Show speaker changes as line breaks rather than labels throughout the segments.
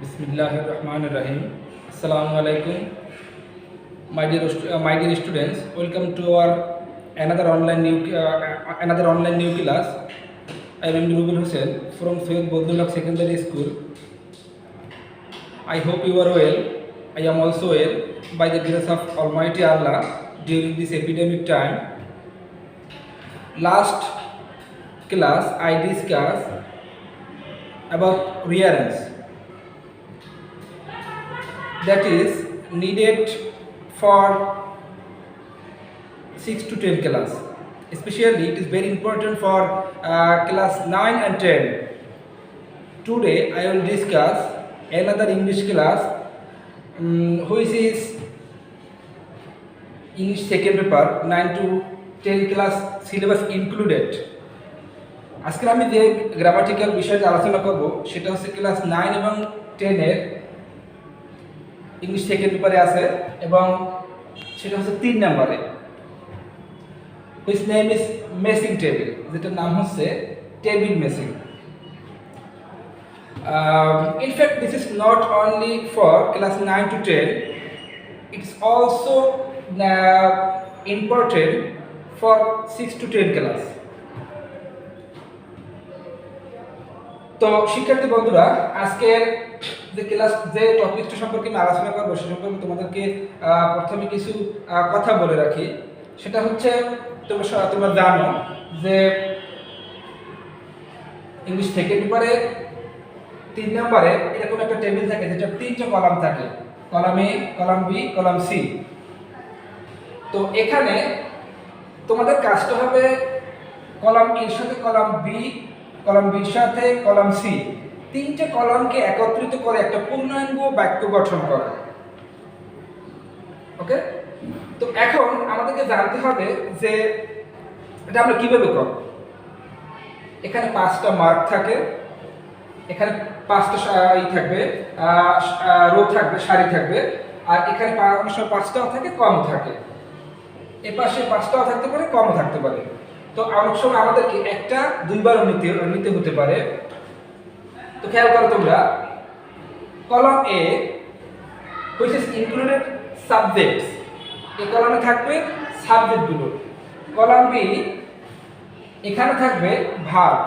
Bismillahirrahmanirrahim. Assalamu alaikum. My dear students, welcome to our another online new class. I am Rubin Hussain from Syed Bodullah Secondary School. I hope you are well. I am also well by the grace of Almighty Allah during this epidemic time. Last class I discussed about rearrange that is needed for 6 to 10 class. Especially it is very important for class 9 and 10. Today I will discuss another English class which is English second paper 9 to 10 class syllabus included. আজকে আমি যে grammatical বিষয়টা আলোচনা করব সেটা হচ্ছে class 9 এবং 10 এর ইংলিশ সেকেন্ড পেপারে আছে এবং সেটা হচ্ছে 3 নম্বরে which name is messing table, যেটার নাম হচ্ছে table messing. In fact this is not only for class 9 to 10, it's also important for 6 to 10 class. তো শিক্ষার্থী বন্ধুরা, আজকের যে ক্লাস যে টপিকটা সম্পর্কে আমি আলোচনা করবো সে সম্পর্কে তোমাদেরকে প্রথমে কিছু কথা বলে রাখি. সেটা হচ্ছে তোমরা জানো যে ইংলিশ সেকেন্ড পেপারে 3 নম্বরে এরকম একটা টেবিল থাকে যেটা 3টা কলাম থাকে, column A, column B, column C. তো এখানে তোমাদের কাজটা হবে কলাম এর সাথে কলাম বি, কলাম বির সাথে কলাম সি, 3টে কলামকে একত্রিত করে একটা পূর্ণাঙ্গ বাক্য গঠন করা. ওকে, তো এখন আমাদেরকে জানতে হবে যে এটা আমরা কিভাবে করব. এখানে 5টা মার্ক থাকে, এখানে 5টা থাকবে, রো থাকবে, সারি থাকবে, আর এখানে অনেক সময় 5টাও থাকে, কম থাকে, এ পাশে 5টাও থাকতে পারে, কমও থাকতে পারে. তো অনেক সময় আমাদেরকে একটা দুইবারও নিতে হতে পারে. তো খেয়াল করো তোমরা, column A which is included subjects, এই কলামে থাকবে সাবজেক্টগুলো. কলাম বি এখানে থাকবে ভার্ব,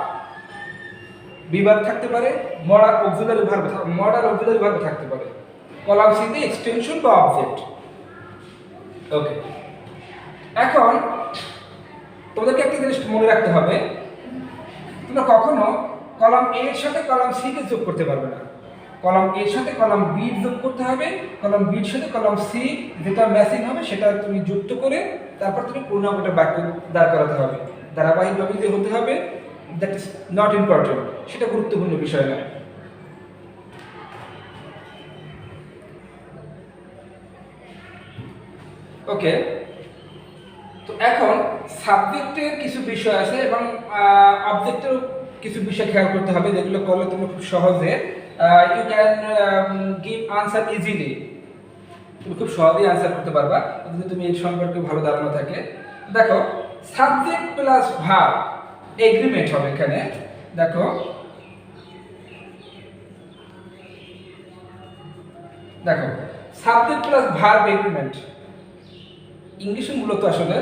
বিভাগ থাকতে পারে, মডাল অক্সিলারি ভার্ব থাকতে পারে. কলাম সি তে এক্সটেনশন বা অবজেক্ট. ওকে, এখন তোমাদেরকে একটা জিনিস মনে রাখতে হবে, তোমরা কখনো কলাম এ এর সাথে কলাম সি কে যোগ করতে পারবে না. কলাম এর সাথে কলাম বি যোগ করতে হবে, কলাম বির সাথে কলাম সি যেটা ম্যাচিং হবে সেটা তুমি যুক্ত করে তারপর তুমি পূর্ণাঙ্গটা বাক্য দাঁড় করাতে হবে. ধারাবাহিকভাবে যে হতে হবে, দ্যাট ইজ নট ইম্পর্টেন্ট, সেটা গুরুত্বপূর্ণ বিষয় নয়. ওকে, তো এখন সাবজেক্টের কিছু বিষয় আছে এবং অবজেক্টের কিছু বিষয় খেয়াল করতে হবে, যেগুলো করলে তুমি খুব সহজে you can give answer easily, তুমি খুব সহজেই আনসার করতে পারবা যদি তুমি এর সম্পর্কে ভালো ধারণা থাকে. দেখো, সাবজেক্ট প্লাস ভার্ব এগ্রিমেন্ট হবে এখানে. দেখো সাবজেক্ট প্লাস ভার্ব এগ্রিমেন্ট ইংলিশে মূলত আসলে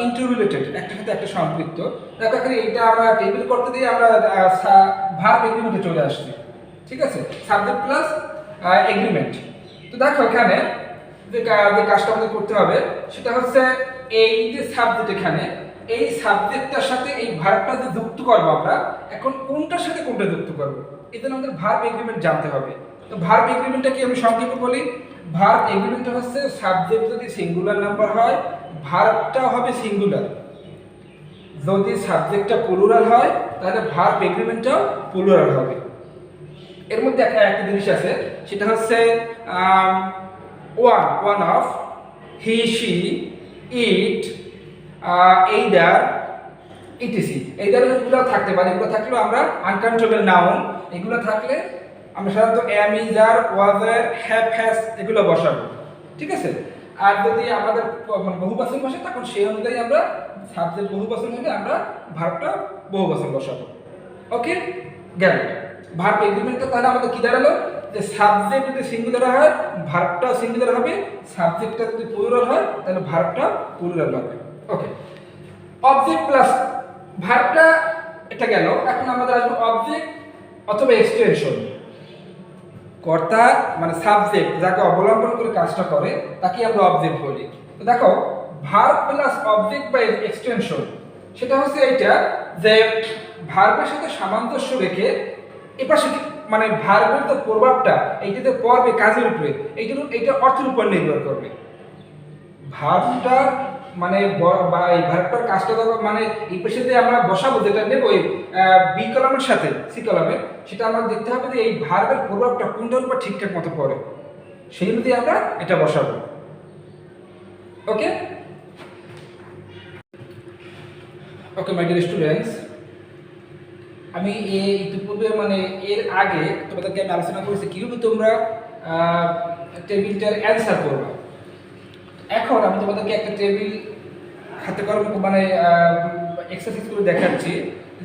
ইন্টাররিলেটেড, একটা সাথে একটা সম্পৃক্ত. দেখো এখানে এটা আমরা টেবিল করতে দিয়ে আমরা ভার্ব এগ্রিমেন্টে চলে আসছি. ঠিক আছে, সাবজেক্ট প্লাস এগ্রিমেন্ট. তো দেখো এখানে যে কাজটা আমাদের করতে হবে সেটা হচ্ছে এই যে সাবজেক্ট, এখানে এই সাবজেক্টটার সাথে এই ভার্বটা যে যুক্ত করবো আমরা, এখন কোনটার সাথে কোনটা যুক্ত করবো এই জন্য আমাদের ভার্ব এগ্রিমেন্ট জানতে হবে. তো ভার্ব এগ্রিমেন্টটা কি আমি সংক্ষেপে বলি. ভার্ব এগ্রিমেন্টটা হচ্ছে সাবজেক্ট যদি সিঙ্গুলার নাম্বার হয় ভার্বটাও হবে সিঙ্গুলার, যদি সাবজেক্টটা প্লুরাল হয় তাহলে ভার্ব এগ্রিমেন্টটাও প্লুরাল হবে. এর মধ্যে একটা জিনিস আছে, সেটা হচ্ছে one of, he, she, it, either, etc. Either এগুলো থাকতে পারে, এগুলো থাকলেও আমরা আনকাউন্টেবল নাউন, এগুলো থাকলে আমরা সাধারণত am, is, are, was, are, have, has এগুলো বসাবো. ঠিক আছে, আর যদি আমাদের বহুবচন বসে তখন সেই অনুযায়ী আমরা সাবজেক্ট বহুবচন হলে আমরা ভার্বটা বহুবচন বসাবো. ওকে, গেল ভার্ব এগ্রিমেন্টটা. তাহলে আমাদের কি দাঁড়ালো, যে সাবজেক্ট যদি সিঙ্গুলার হয় ভার্বটা সিঙ্গুলার হবে, সাবজেক্টটা যদি প্লুরাল হয় তাহলে ভার্বটা প্লুরাল হবে। ওকে, অবজেক্ট প্লাস ভার্বটা এটা গেল। এখন আমাদের আসবে অবজেক্ট অথবা এক্সটেনশন। কর্তা মানে সাবজেক্ট যাকে অবলম্বন করে কাজটা করে তাকে আমরা অবজেক্ট বলি। তো দেখো ভার্ব প্লাস অবজেক্ট বা এক্সটেনশন সেটা হচ্ছে এইটা যে ভার্বের সাথে সামঞ্জস্য রেখে এপাশে মানে ভার্বের যে প্রভাবটা এইটাতে পড়বে কাজের উপরে, এইটা অর্থের উপর নির্ভর করবে। ভার্বটা মানে বা এই ভার্বটার কাজটা মানে এই পাশে যে আমরা বসাবো যেটা নেব এই বি কলামের সাথে সি কলামে, সেটা আমরা দেখতে হবে যে এই ভার্বের প্রভাবটা কোনটার উপর ঠিকঠাক মতো পড়ে, সেই অনুযায়ী আমরা এটা বসাবো। ওকে ওকে মাই ডিয়ার স্টুডেন্টস, আমি ইতিপূর্বে মানে এর আগে তোমাদেরকে আমি আলোচনা করেছি কীভাবে তোমরা টেবিলটার অ্যান্সার করবে। এখন আমি তোমাদেরকে একটা টেবিল হাতে কলমে মানে এক্সারসাইজ করে দেখাচ্ছি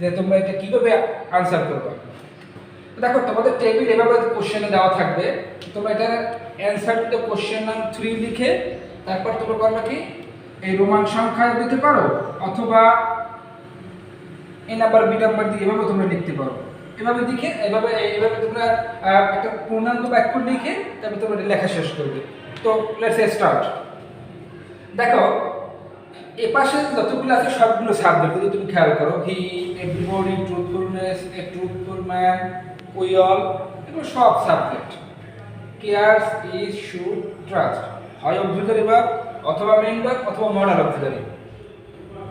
যে তোমরা এটা কীভাবে আনসার করবে। দেখো তোমাদের টেবিল এভাবে কোশ্চেনে দেওয়া থাকবে, তোমরা এটা answer to the question number 3 লিখে তারপর তোমরা করবে কি এই রোমান সংখ্যা দিতে পারো অথবা এ নাম্বার বি নাম্বার দিয়ে এভাবে তোমরা লিখতে পারো। এভাবে লিখে এভাবে তোমরা একটা পূর্ণাঙ্গ বাক্য লিখে তারপর তোমরা লেখা শেষ করবে। তো লেটস স্টার্ট। দেখো এ পাশে যতগুলো আছে সবগুলো সাবজেক্ট যদি তুমি খেয়াল করো, he, everybody, truthfulness, a truthful man, we all, এগুলো সব subject. Cares, is, should, trust, হয় অক্সিলারি ভার্ব অথবা মেইন ভার্ব অথবা মডাল অক্সিলারি,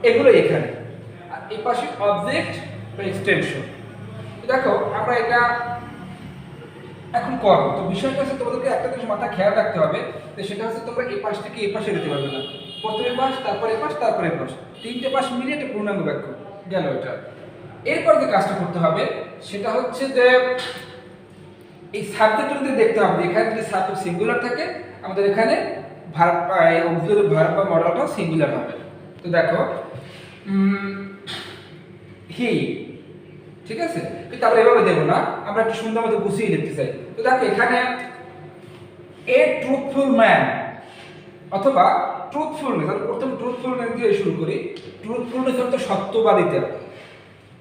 এগুলো এখানে। আর এই পাশে অবজেক্ট বা এক্সটেনশন। দেখো আমরা এটা এখন করবো। তো বিষয়টা হচ্ছে তোমাদেরকে একটা জিনিস মাথা খেয়াল রাখতে হবে যে সেটা হচ্ছে তোমরা এই পাশ থেকে এই পাশে যেতে পারবে না, প্রথমে পাশ তারপরে পাশ তারপরে পাশ, তিনটে পাশ মিলিয়ে একটা পূর্ণাঙ্গ বাক্য গেল এটা। এরপর যে কাজটা করতে হবে সেটা হচ্ছে যে এই সাবজেক্টটা যদি দেখতে হবে এখানে যদি সাবজেক্ট সিঙ্গুলার থাকে আমাদের এখানে ভার্ব অক্সিলারি ভার্ব বা মডেলটা সিঙ্গুলার হবে। তো দেখো হি, ঠিক আছে, কিন্তু আমরা এভাবে দেবো না, আমরা একটু সুন্দর মতো গুছিয়ে লিখতে চাই। তো দেখো এখানে এ ট্রুথফুল ম্যান অথবা ট্রুথফুলনেস, আমরা প্রথম ট্রুথফুলনেস দিয়ে শুরু করি। ট্রুথফুলনেস অর্থ সত্যবাদিতা,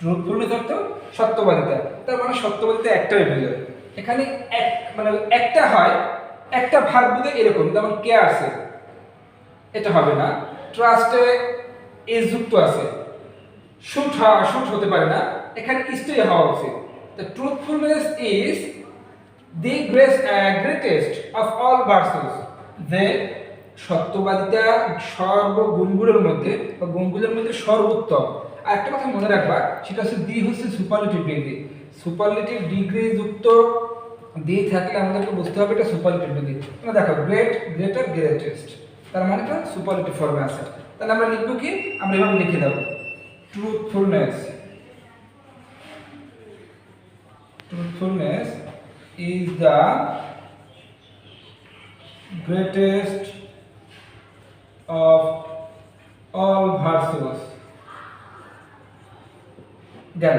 ট্রুথফুলনেস অর্থ সত্যবাদিতা, তার মানে সত্যবাদিতা একটাই বোঝায়। এখানে এক মানে একটা হয়, একটা ভার্ব বুঝে এরকম, যেমন কেয়ারসে এটা হবে না, ট্রাস্টে এস যুক্ত আছে, শুট হতে পারে না, এখানে স্টে হওয়া উচিত। The truthfulness is the greatest of all virtues, যে সত্যবাদিতা সর্বগুণগুলোর মধ্যে বা গুণগুলোর মধ্যে সর্বোত্তম। আর একটা কথা মনে রাখবা সেটা হচ্ছে দি হচ্ছে সুপারলেটিভ ডিগ্রি, সুপারলেটিভ ডিগ্রি যুক্ত দিয়ে থাকলে আমাদেরকে বুঝতে হবে এটা সুপারলেটিভ ডিগ্রি। তোমরা দেখো গ্রেট, গ্রেটার, গ্রেটেস্ট, তার মানে এটা সুপারলেটিভ ফর্মে আছে। তাহলে আমরা লিখবো কি, আমরা এভাবে লিখে দেবো truthfulness is the greatest of all virtues. গেল,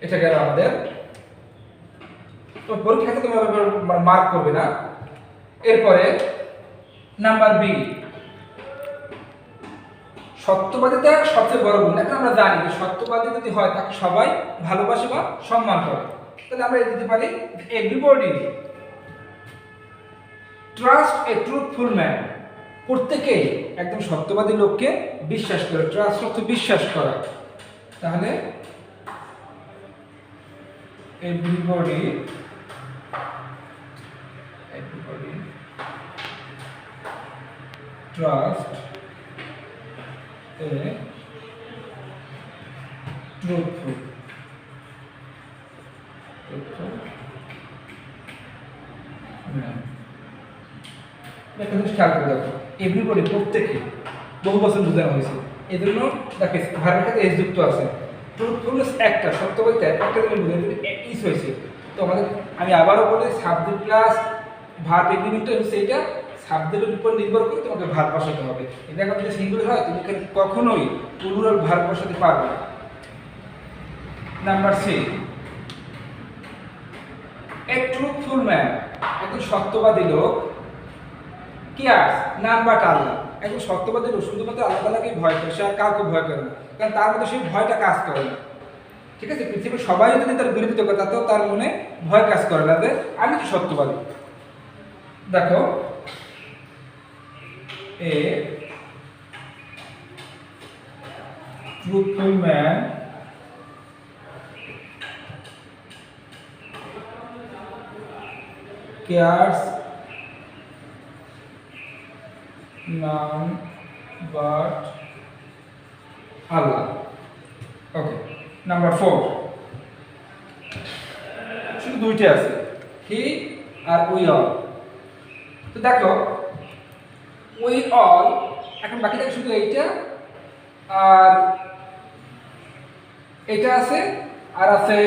এটা গেল আমাদের। তো পরীক্ষাতে তোমরা মার্ক করবে না। এরপরে নাম্বার বি, সত্যবাদিতা সবচেয়ে বড় গুণ। এখন আমরা জানি যে সত্যবাদী যদি হয় তাকে সবাই ভালোবাসে বা সম্মান করে। তাহলে আমরা দিতে পারি এভরিবডি ট্রাস্ট এ ট্রুথফুল ম্যান, প্রত্যেকেই একদম সত্যবাদী লোককে বিশ্বাস করে। ট্রাস্ট অর্থ বিশ্বাস করা, তাহলে এভরিবডি ট্রাস্ট ট্রুথফুল একটা জিনিস খেয়াল করে দেখো, এভরিবডি প্রত্যেকে বহু বছর বোঝানো হয়েছে, এই জন্য দেখো ভার্বের সাথে এস যুক্ত আছে। ট্রুথফুলনেস একটা, সত্যবাদিতা একটা জিনিস বোঝানো ইস হয়েছে। তো আমাদের আমি আবারও বলি সাবজেক্ট প্লাস ভার্ব এগ্রিমেন্টটা হচ্ছে এটা, সাবজেক্টের উপর নির্ভর করে তোমাকে ভার্ব বসাতে হবে। এটা এখন যদি সিঙ্গুলার হয় তুমি কখনোই প্লুরাল ভার্ব বসাতে পারবে না। নাম্বার সি, এ ট্রুথফুল ম্যান, একজন সত্যবাদী লোক, কেয়ার্স নান বাট আল্লাহ, একজন সত্যবাদী লোক শুধুমাত্র আল্লাহ তাআলাকেই ভয় করে, সে আর কাউকে ভয় করে না, কারণ তার মধ্যে সেই ভয়টা কাজ করে না। ঠিক আছে, পৃথিবীর সবাই যদি তার বিরোধিতা করে তাতেও তার মনে ভয় কাজ করে না যে আমি তো সত্যবাদী। দেখো a truthful man cares none but Allah. Okay, number 4 শুধু দুইটা আছে, হি আর উই অল। তো দেখো উই অল, এখন বাকি থাকে শুধু এইটা আর এইটা আছে আর আছে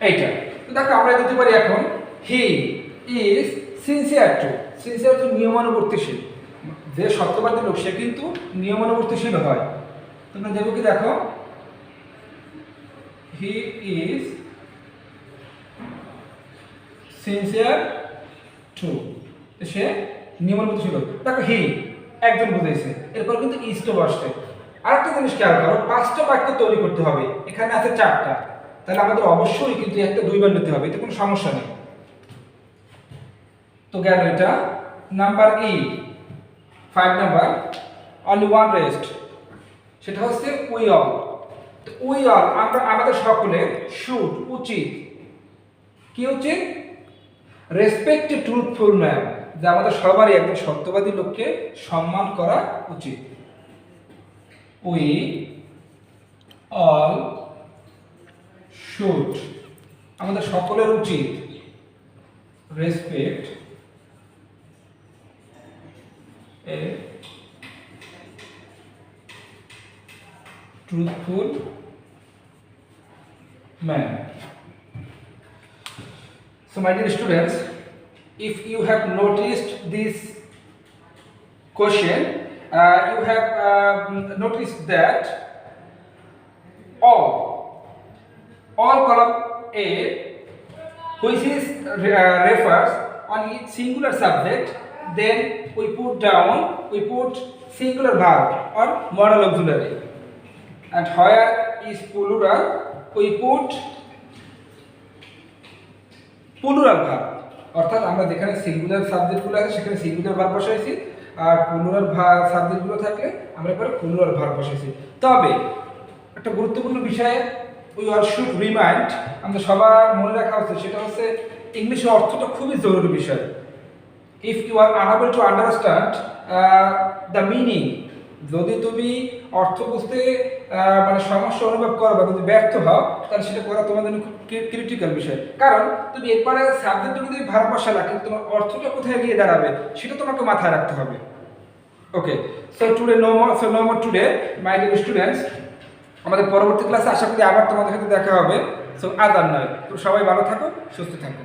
এইটা। তো দেখো আমরা দিতে পারি এখন he is sincere to, sincere to নিয়মানুবর্তিশীল, যে সত্যবাদী লোক সে কিন্তু নিয়মানুবর্তিশীল হয়। তোমরা দেবো কি, দেখো হি ইজ সিনসিয়ার টু, সে নিয়মানুবর্তিশীল। দেখো হি একজন বুঝাইছে, এরপর কিন্তু ইজ তো বসছে। আরেকটা জিনিস খেয়াল করো, 5টা বাক্য তৈরি করতে হবে, এখানে আছে 4টা, তাহলে আমাদের অবশ্যই কিন্তু একটা দুইবার নিতে হবে, এতে কোনো সমস্যা নেই। তো গেল এটা। Number E 5 number, only one rest, সেটা হচ্ছে উই অল। তো উই অল আমরা আমাদের সকলের শুড উচিত, কি উচিত, রেসপেক্ট টু ট্রুথফুল ম্যান, যে আমাদের সবারই একজন সত্যবাদী লোককে সম্মান করা উচিত। উই অল শুড, আমাদের সকলের উচিত, respect a truthful man. So my dear students, if you have noticed this question, you have noticed that all column A, which is refers on each singular subject, then we put singular verb or modal auxiliary, and where is plural we put plural verb, অর্থাৎ আমরা যেখানে singular সাবজেক্টগুলো আছে সেখানে singular verb বসাইছি, আর plural সাবজেক্টগুলো থাকলে আমরা এবারে প্লুরাল ভার্ব বসাইছি। তবে একটা গুরুত্বপূর্ণ বিষয় উই অল শুড রিমাইন্ড, আমাদের সবার মনে রাখা উচিত, সেটা হচ্ছে ইংলিশের অর্থটা খুবই জরুরি বিষয়। If you are unable to understand the meaning, যদি তুমি অর্থ বুঝতে মানে সমস্যা অনুভব করো বা যদি ব্যর্থ হও, তাহলে সেটা করা তোমার জন্য খুব ক্রিটিক্যাল বিষয়। কারণ তুমি একবারে সাবজেক্টে যদি ভার্ব বসালা, কিন্তু তোমার অর্থটা কোথায় গিয়ে দাঁড়াবে সেটা তোমাকে মাথায় রাখতে হবে। Okay, so today no more today my dear students. আমাদের পরবর্তী ক্লাসে আশা করি আবার তোমাদের সাথে দেখা হবে। সো আদার নয়, তো সবাই ভালো থাকো, সুস্থ থাকো।